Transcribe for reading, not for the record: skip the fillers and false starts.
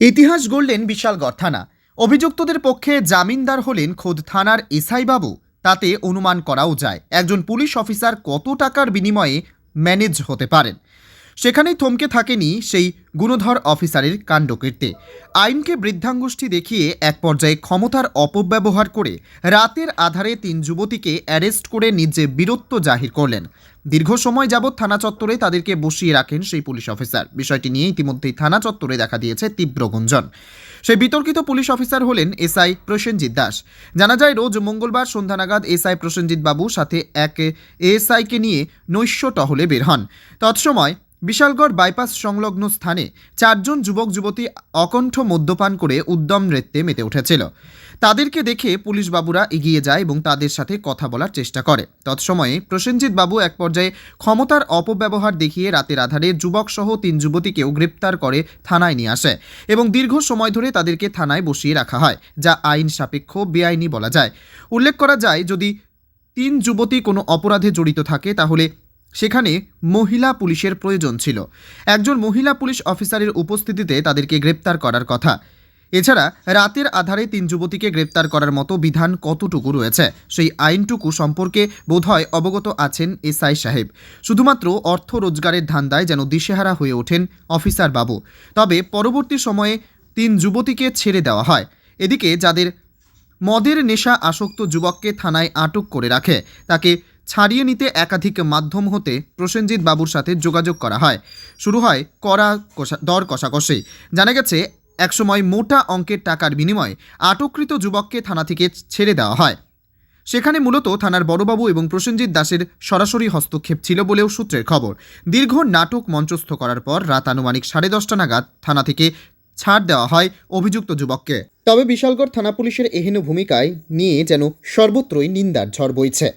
ইতিহাস গড়লেন বিশালগড় থানা। অভিযুক্তদের পক্ষে জামিনদার হলেন খোদ থানার এসআই বাবু। তাতে অনুমান করাও যায় একজন পুলিশ অফিসার কত টাকার বিনিময়ে ম্যানেজ হতে পারেন। সেখানেই থমকে থাকেনি সেই গুণধর অফিসারের কাণ্ডকীর্তি। আইনকে বৃদ্ধাঙ্গুষ্ঠী দেখিয়ে এক পর্যায়ে ক্ষমতার অপব্যবহার করে রাতের আধারে 3 যুবতীকে অ্যারেস্ট করে নিজে বীরত্ব জাহির করলেন। দীর্ঘ সময় যাবৎ থানা চত্বরে তাদেরকে বসিয়ে রাখেন সেই পুলিশ অফিসার। বিষয়টি নিয়ে ইতিমধ্যেই থানা চত্বরে দেখা দিয়েছে তীব্র গুঞ্জন। সেই বিতর্কিত পুলিশ অফিসার হলেন এসআই প্রসেনজিৎ দাস। জানা যায়, রোজ মঙ্গলবার সন্ধ্যা নাগাদ এসআই প্রসেনজিৎ বাবু সাথে এক এএসআইকে নিয়ে নৈশ টহলে বের হন। তৎসময় বিশালগড় বাইপাস সংলগ্ন স্থানে 4 জন যুবক যুবতী অকণ্ঠ মদ্যপান করে উদ্যম নৃত্যে মেতে উঠেছিল। তাদেরকে দেখে পুলিশ বাবুরা এগিয়ে যায় এবং তাদের সাথে কথা বলার চেষ্টা করে। তৎসময়ে প্রসেনজিৎ বাবু এক পর্যায়ে ক্ষমতার অপব্যবহার দেখিয়ে রাতের আধারে যুবকসহ 3 যুবতীকেও গ্রেপ্তার করে থানায় নিয়ে আসে এবং দীর্ঘ সময় ধরে তাদেরকে থানায় বসিয়ে রাখা হয়, যা আইন সাপেক্ষ বেআইনি বলা যায়। উল্লেখ করা যায়, যদি 3 যুবতী কোনো অপরাধে জড়িত থাকে তাহলে সেখানে মহিলা পুলিশের প্রয়োজন ছিল। একজন মহিলা পুলিশ অফিসারের উপস্থিতিতে তাদেরকে গ্রেপ্তার করার কথা। এছাড়া রাতের আধারে 3 যুবতীকে গ্রেপ্তার করার মতো বিধান কতটুকু রয়েছে সেই আইনটুকু সম্পর্কে বোধহয় অবগত আছেন এসআই সাহেব। শুধুমাত্র অর্থ রোজগারের ধান্দায় যেন দিশেহারা হয়ে ওঠেন অফিসার বাবু। তবে পরবর্তী সময়ে 3 যুবতীকে ছেড়ে দেওয়া হয়। এদিকে যাদের মদের নেশা আসক্ত যুবককে থানায় আটক করে রাখে, তাকে ছাড়িয়ে নিতে একাধিক মাধ্যম হতে প্রসেনজিৎ বাবুর সাথে যোগাযোগ করা হয়। শুরু হয় দর কষাকষি। জানা গেছে, একসময় মোটা অঙ্কের টাকার বিনিময়ে আটককৃত যুবককে থানা থেকে ছেড়ে দেওয়া হয়। সেখানে মূলত থানার বড়বাবু এবং প্রসেনজিৎ দাসের সরাসরি হস্তক্ষেপ ছিল বলেও সূত্রের খবর। দীর্ঘ নাটক মঞ্চস্থ করার পর রাত আনুমানিক 10:30 নাগাদ থানা থেকে ছাড় দেওয়া হয় অভিযুক্ত যুবককে। তবে বিশালগড় থানা পুলিশের এহেন ভূমিকায় নিয়ে যেন সর্বত্রই নিন্দার ঝড় বইছে।